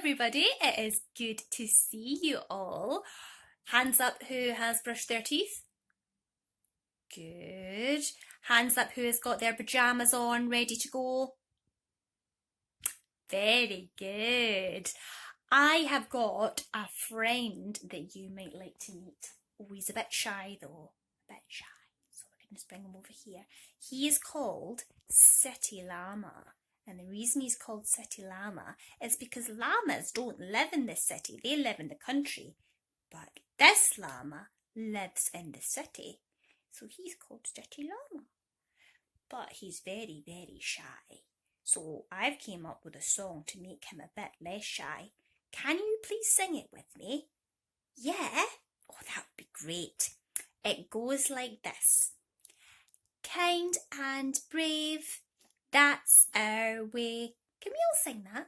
everybody, it is good to see you all. Hands up who has brushed their teeth. Good. Hands up who has got their pyjamas on, ready to go. Very good. I have got a friend that you might like to meet. Oh, he's a bit shy though, a bit shy. So we're going to bring him over here. He is called City Llama. And the reason he's called City Llama is because llamas don't live in the city, they live in the country. But this llama lives in the city, so he's called City Llama. But he's very, very shy. So I've came up with a song to make him a bit less shy. Can you please sing it with me? Yeah? Oh, that would be great. It goes like this. Kind and brave, that's our way. Can we all sing that?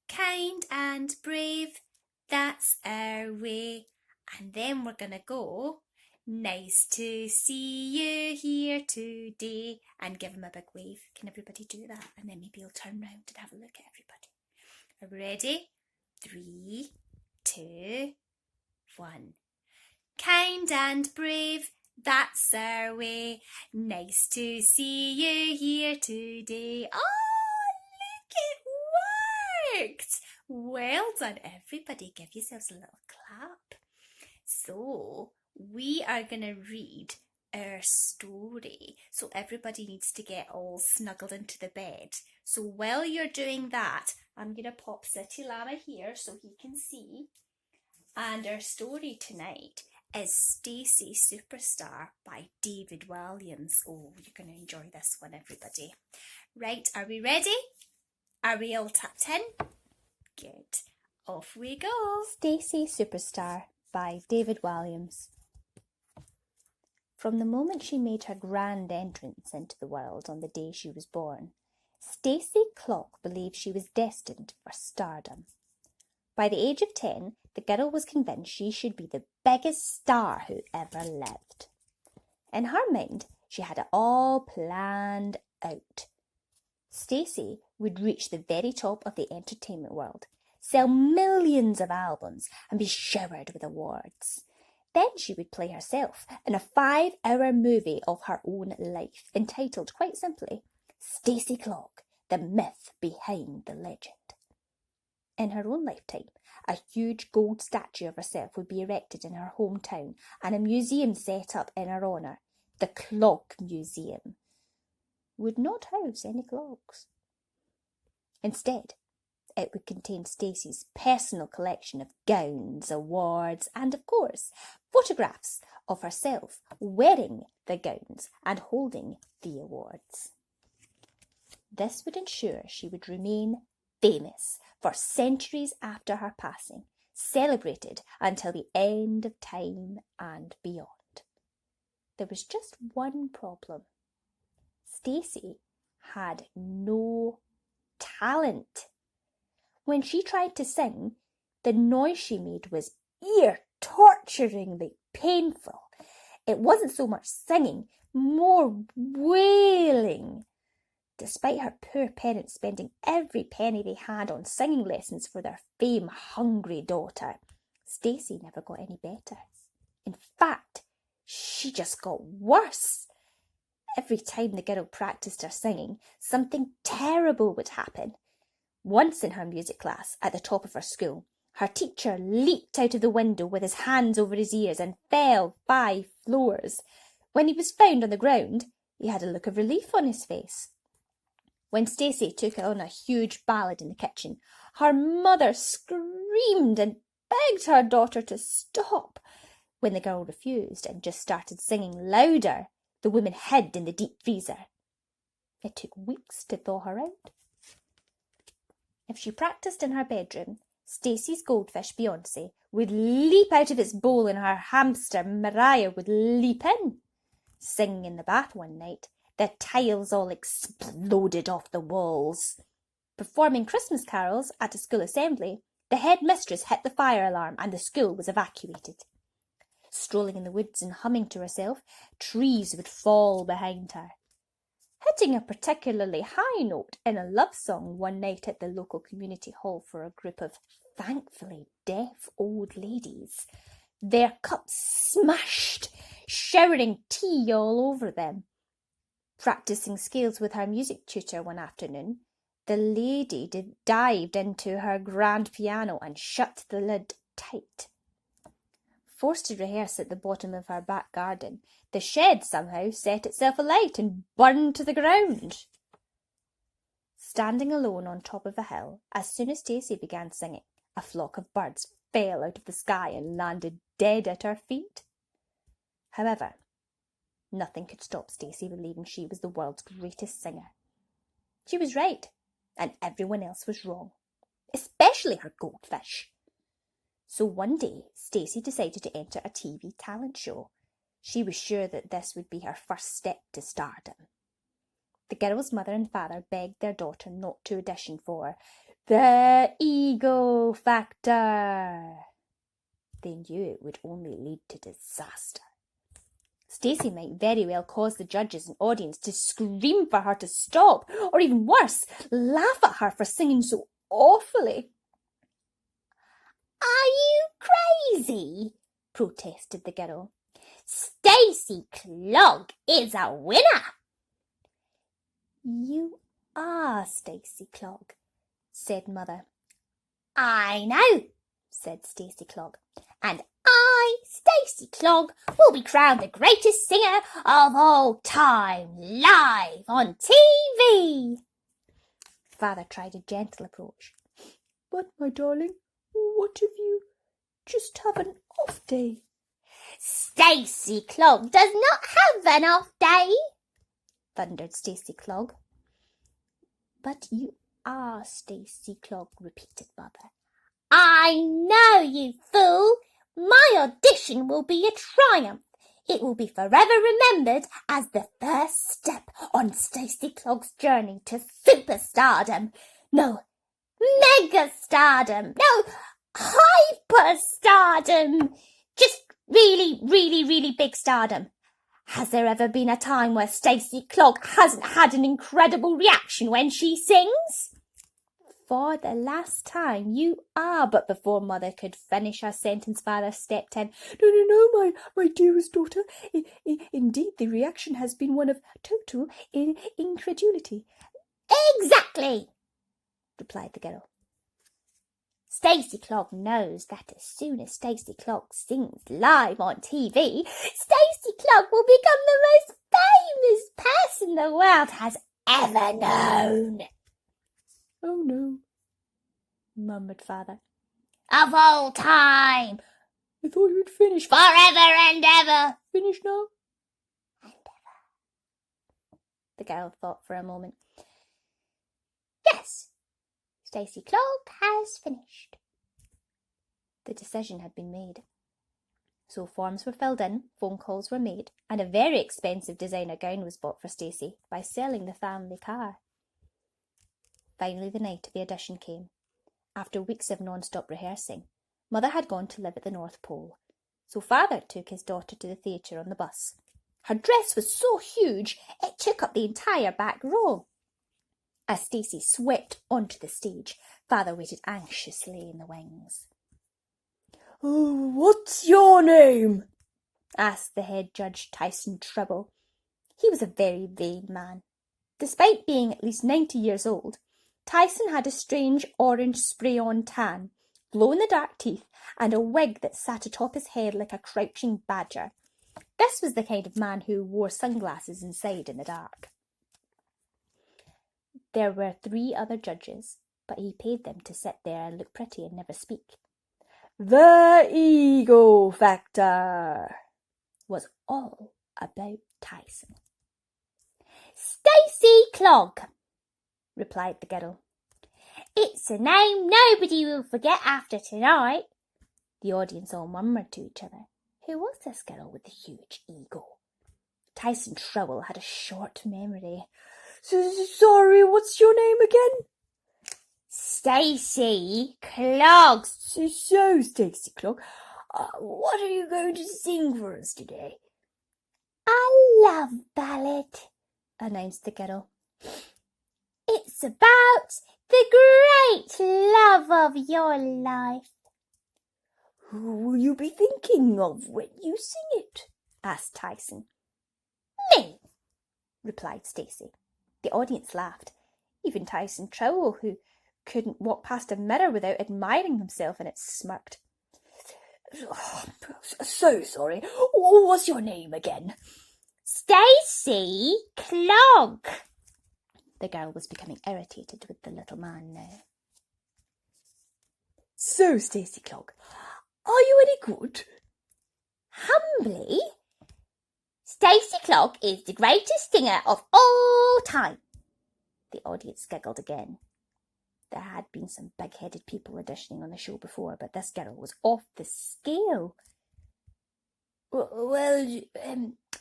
Kind and brave, that's our way. And then we're going to go, nice to see you here today. And give him a big wave. Can everybody do that? And then maybe he'll turn round and have a look at everybody. Are we ready? 3, 2, 1. Kind and brave, that's our way. Nice to see you here today. Oh, look, it worked. Well done, everybody. Give yourselves a little clap. So, we are going to read our story. So, everybody needs to get all snuggled into the bed. So, while you're doing that, I'm going to pop City Llama here so he can see. And our story tonight is Stacey Superstar by David Walliams. Oh, you're going to enjoy this one, everybody. Right, are we ready? Are we all tapped in? Good. Off we go. Stacey Superstar by David Walliams. From the moment she made her grand entrance into the world on the day she was born, Stacey Clock believed she was destined for stardom. By the age of 10, the girl was convinced she should be the biggest star who ever lived. In her mind, she had it all planned out. Stacey would reach the very top of the entertainment world, sell millions of albums, and be showered with awards. Then she would play herself in a 5-hour movie of her own life, entitled quite simply, Stacey Clock, the myth behind the legend. In her own lifetime, a huge gold statue of herself would be erected in her hometown and a museum set up in her honour. The Clock Museum would not house any clocks. Instead, it would contain Stacey's personal collection of gowns, awards, and of course, photographs of herself wearing the gowns and holding the awards. This would ensure she would remain famous for centuries after her passing, celebrated until the end of time and beyond. There was just one problem. Stacey had no talent. When she tried to sing, the noise she made was ear-torturingly painful. It wasn't so much singing, more wailing. Despite her poor parents spending every penny they had on singing lessons for their fame-hungry daughter, Stacey never got any better. In fact, she just got worse. Every time the girl practiced her singing, something terrible would happen. Once in her music class at the top of her school, her teacher leaped out of the window with his hands over his ears and fell 5 floors. When he was found on the ground, he had a look of relief on his face. When Stacey took on a huge ballad in the kitchen, her mother screamed and begged her daughter to stop. When the girl refused and just started singing louder, the woman hid in the deep freezer. It took weeks to thaw her out. If she practiced in her bedroom, Stacey's goldfish Beyonce would leap out of its bowl and her hamster Mariah would leap in. Singing in the bath one night, the tiles all exploded off the walls. Performing Christmas carols at a school assembly, the headmistress hit the fire alarm and the school was evacuated. Strolling in the woods and humming to herself, trees would fall behind her. hitting a particularly high note in a love song one night at the local community hall for a group of thankfully deaf old ladies, their cups smashed, showering tea all over them. Practicing scales with her music tutor one afternoon, the lady dived into her grand piano and shut the lid tight. Forced to rehearse at the bottom of her back garden, the shed somehow set itself alight and burned to the ground. Standing alone on top of a hill, as soon as Stacey began singing, a flock of birds fell out of the sky and landed dead at her feet. However, nothing could stop Stacey believing she was the world's greatest singer. She was right, and everyone else was wrong, especially her goldfish. So one day, Stacey decided to enter a TV talent show. She was sure that this would be her first step to stardom. The girl's mother and father begged their daughter not to audition for the ego factor. They knew it would only lead to disaster. Stacey might very well cause the judges and audience to scream for her to stop, or even worse, laugh at her for singing so awfully. "Are you crazy?" protested the girl. "Stacey Clogg is a winner." "You are Stacey Clogg," said Mother. "I know," said Stacey Clogg, "and I, Stacey Clogg, will be crowned the greatest singer of all time, live on TV." Father tried a gentle approach. "But, my darling, what if you just have an off day?" "Stacey Clogg does not have an off day," thundered Stacey Clogg. "But you are Stacey Clogg," repeated Mother. "I know, you fool. My audition will be a triumph. It will be forever remembered as the first step on Stacey Clogg's journey to superstardom. No, megastardom. No, hyperstardom. Just really, really, really big stardom. Has there ever been a time where Stacey Clogg hasn't had an incredible reaction when she sings?" "For the last time, you are." But before Mother could finish her sentence, Father stepped in. No, my dearest daughter. Indeed, the reaction has been one of total incredulity." "Exactly," replied the girl. "Stacey Clogg knows that as soon as Stacey Clogg sings live on TV, Stacey Clogg will become the most famous person the world has ever known." "Oh no," murmured Father. "Of all time." "I thought you'd finished." "Forever and ever." "Finished now?" "And ever." The girl thought for a moment. "Yes, Stacey Clogg has finished." The decision had been made. So forms were filled in, phone calls were made, and a very expensive designer gown was bought for Stacey by selling the family car. Finally, the night of the audition came. After weeks of non-stop rehearsing, Mother had gone to live at the North Pole, so Father took his daughter to the theatre on the bus. Her dress was so huge it took up the entire back row. As Stacey swept onto the stage, Father waited anxiously in the wings. "Oh, what's your name?" asked the head judge, Tyson Tribble. He was a very vain man. Despite being at least 90 years old, Tyson had a strange orange spray-on tan, glow-in-the-dark teeth, and a wig that sat atop his head like a crouching badger. This was the kind of man who wore sunglasses inside in the dark. There were 3 other judges, but he paid them to sit there and look pretty and never speak. "The ego factor" was all about Tyson. "Stacey Clogg," replied the girl. "It's a name nobody will forget after tonight." The audience all murmured to each other. Who was this girl with the huge ego? Tyson Tribble had a short memory. "Sorry, what's your name again?" "Stacey Clogg." So, Stacey Clogg, what are you going to sing for us today?" "A love ballad," announced the girl. It's about the great love of your life. Who will you be thinking of when you sing it? Asked Tyson. Me, replied Stacey. The audience laughed. Even Tyson Trowell, who couldn't walk past a mirror without admiring himself in it, smirked. Oh, so sorry. What's your name again? Stacey Clogg. The girl was becoming irritated with the little man now. So, Stacey Clogg, are you any good? Humbly, Stacey Clogg is the greatest singer of all time. The audience giggled again. There had been some big-headed people auditioning on the show before, but this girl was off the scale. Well,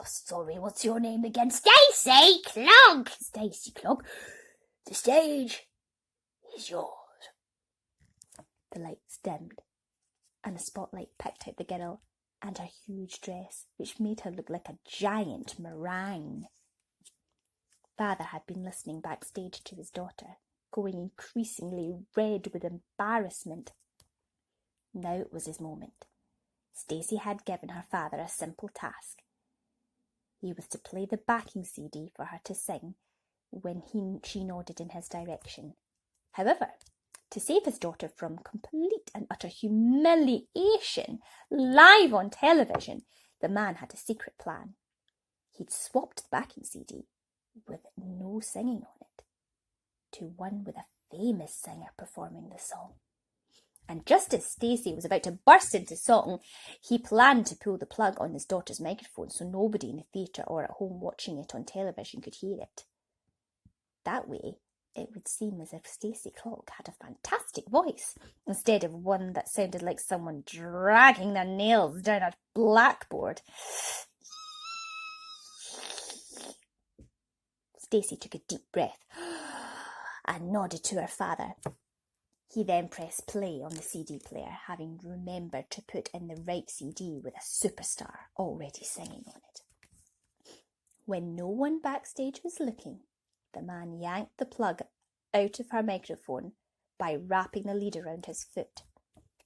sorry, what's your name again? Stacey Clogg. Stacey Clogg. The stage is yours. The lights dimmed, and a spotlight picked out the girl and her huge dress, which made her look like a giant meringue. Father had been listening backstage to his daughter, going increasingly red with embarrassment. Now it was his moment. Stacey had given her father a simple task. He was to play the backing CD for her to sing when she nodded in his direction. However, to save his daughter from complete and utter humiliation live on television, the man had a secret plan. He'd swapped the backing CD with no singing on it to one with a famous singer performing the song. And just as Stacey was about to burst into song, he planned to pull the plug on his daughter's microphone so nobody in the theatre or at home watching it on television could hear it. That way, it would seem as if Stacey Clogg had a fantastic voice, instead of one that sounded like someone dragging their nails down a blackboard. Stacey took a deep breath and nodded to her father. He then pressed play on the CD player, having remembered to put in the right CD with a superstar already singing on it. When no one backstage was looking, the man yanked the plug out of her microphone by wrapping the lead around his foot.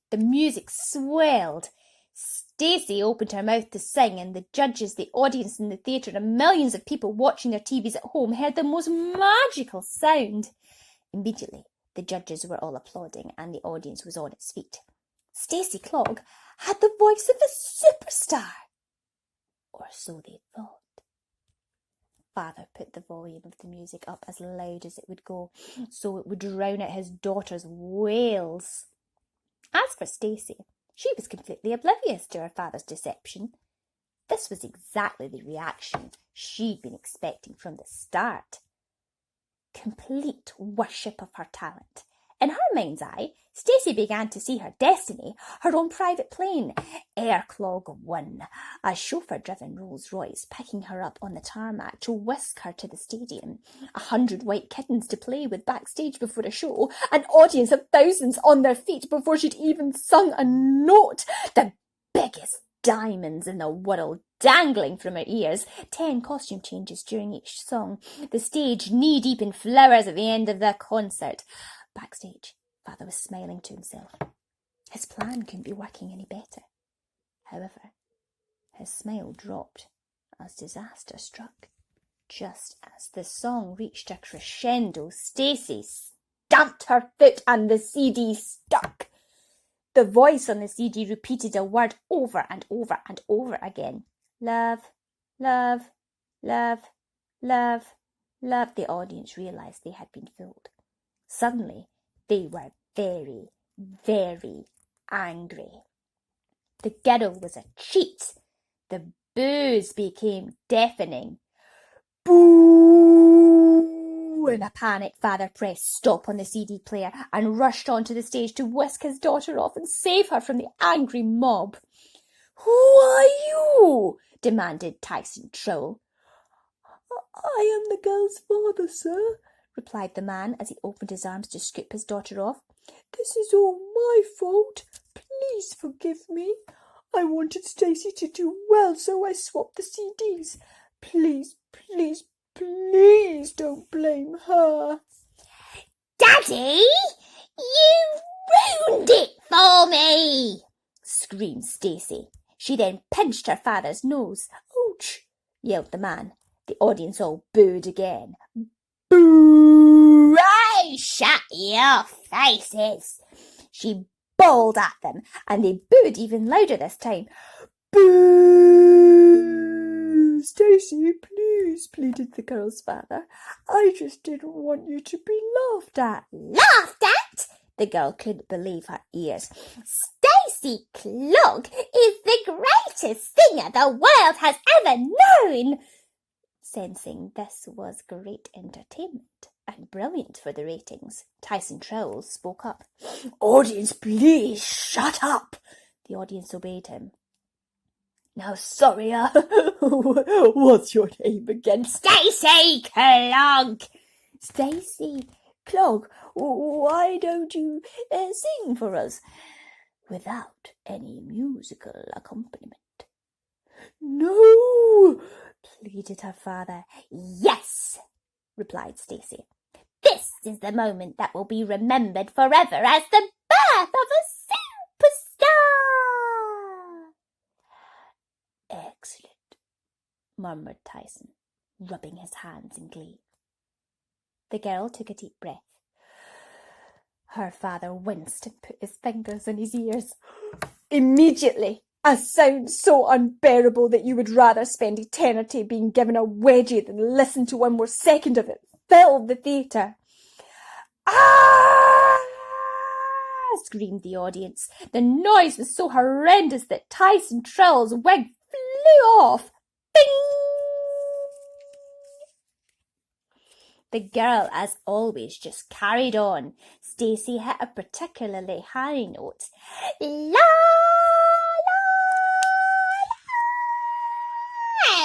The music swelled. Stacey opened her mouth to sing, and the judges, the audience in the theatre, and millions of people watching their TVs at home heard the most magical sound. Immediately, the judges were all applauding, and the audience was on its feet. Stacey Clogg had the voice of a superstar, or so they thought. Father put the volume of the music up as loud as it would go, so it would drown out his daughter's wails. As for Stacey, she was completely oblivious to her father's deception. This was exactly the reaction she'd been expecting from the start. Complete worship of her talent. In her mind's eye, Stacey began to see her destiny, her own private plane, Air Clogg 1, a chauffeur-driven Rolls-Royce picking her up on the tarmac to whisk her to the stadium, 100 white kittens to play with backstage before a show, an audience of thousands on their feet before she'd even sung a note, the biggest diamonds in the world dangling from her ears, 10 costume changes during each song, the stage knee-deep in flowers at the end of the concert. Backstage, Father was smiling to himself. His plan couldn't be working any better. However, his smile dropped as disaster struck. Just as the song reached a crescendo, Stacey stamped her foot and the CD stuck. The voice on the CD repeated a word over and over and over again. Love, love, love, love, love. The audience realised they had been fooled. Suddenly, they were very, very angry. The girl was a cheat. The boos became deafening. Boo! In a panic, Father pressed stop on the CD player and rushed onto the stage to whisk his daughter off and save her from the angry mob. Who are you? Demanded Tyson Trowell. I am the girl's father, sir, replied the man as he opened his arms to scoop his daughter off. This is all my fault. Please forgive me. I wanted Stacey to do well, so I swapped the CDs. Please, please, Please don't blame her. Daddy, you ruined it for me, screamed Stacey. She then pinched her father's nose. Ouch, yelled the man. The audience all booed again. Boo! Oh, shut your faces! She bawled at them, and they booed even louder this time. Boo! Stacey, please, pleaded the girl's father. I just didn't want you to be laughed at. Laughed at? The girl couldn't believe her ears. Stacey Clogg is the greatest singer the world has ever known. Sensing this was great entertainment and brilliant for the ratings, Tyson Trowell spoke up. Audience, please shut up. The audience obeyed him. Now, sorry, what's your name again? Stacey Clogg. Stacey Clogg, why don't you sing for us without any musical accompaniment? No, pleaded her father. Yes, replied Stacey. This is the moment that will be remembered forever as the birth of a superstar. Excellent, murmured Tyson, rubbing his hands in glee. The girl took a deep breath. Her father winced and put his fingers in his ears. Immediately, a sound so unbearable that you would rather spend eternity being given a wedgie than listen to one more second of it filled the theatre. Ah! Screamed the audience. The noise was so horrendous that Tyson Trowell's wig flew off. Bing! The girl, as always, just carried on. Stacey hit a particularly high note. La, la, la.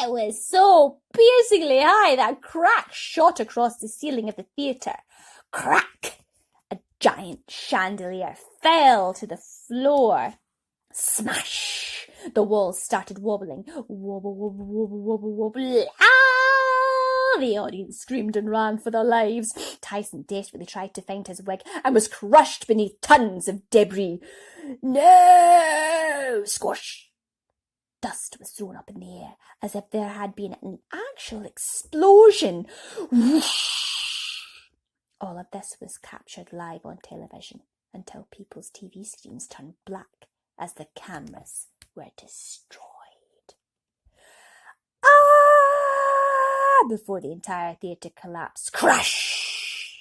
It was so piercingly high that a crack shot across the ceiling of the theatre. Crack! A giant chandelier fell to the floor. Smash! The walls started wobbling. Wobble, wobble, wobble, wobble, wobble. Ah! The audience screamed and ran for their lives. Tyson desperately tried to find his wig and was crushed beneath tons of debris. No! Squash! Dust was thrown up in the air as if there had been an actual explosion. Whoosh! All of this was captured live on television until people's TV screens turned black as the cameras were destroyed. Ah! Before the entire theatre collapsed. Crash!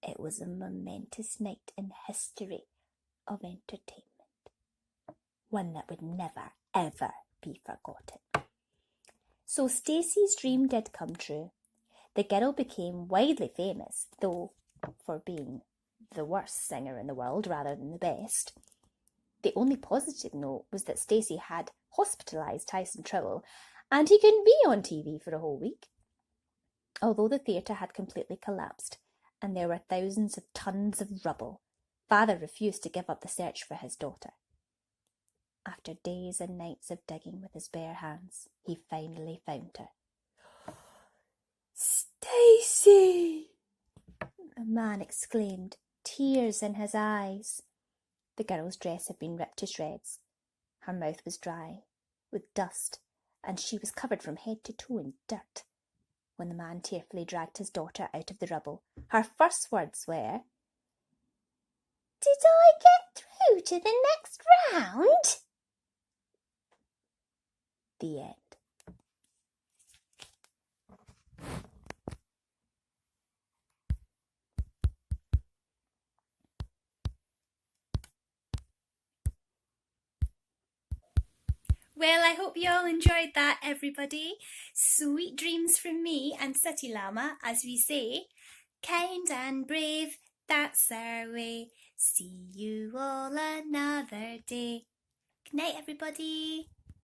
It was a momentous night in the history of entertainment. One that would never, ever be forgotten. So Stacey's dream did come true. The girl became widely famous, though for being the worst singer in the world rather than the best. The only positive note was that Stacey had hospitalised Tyson Trowell, and he couldn't be on TV for a whole week. Although the theatre had completely collapsed, and there were thousands of tons of rubble, Father refused to give up the search for his daughter. After days and nights of digging with his bare hands, he finally found her. Stacey! The man exclaimed, tears in his eyes. The girl's dress had been ripped to shreds. Her mouth was dry, with dust, and she was covered from head to toe in dirt. When the man tearfully dragged his daughter out of the rubble, her first words were, "Did I get through to the next round?" The end. Well, I hope you all enjoyed that, everybody. Sweet dreams from me and City Llama, as we say. Kind and brave, that's our way. See you all another day. Good night, everybody.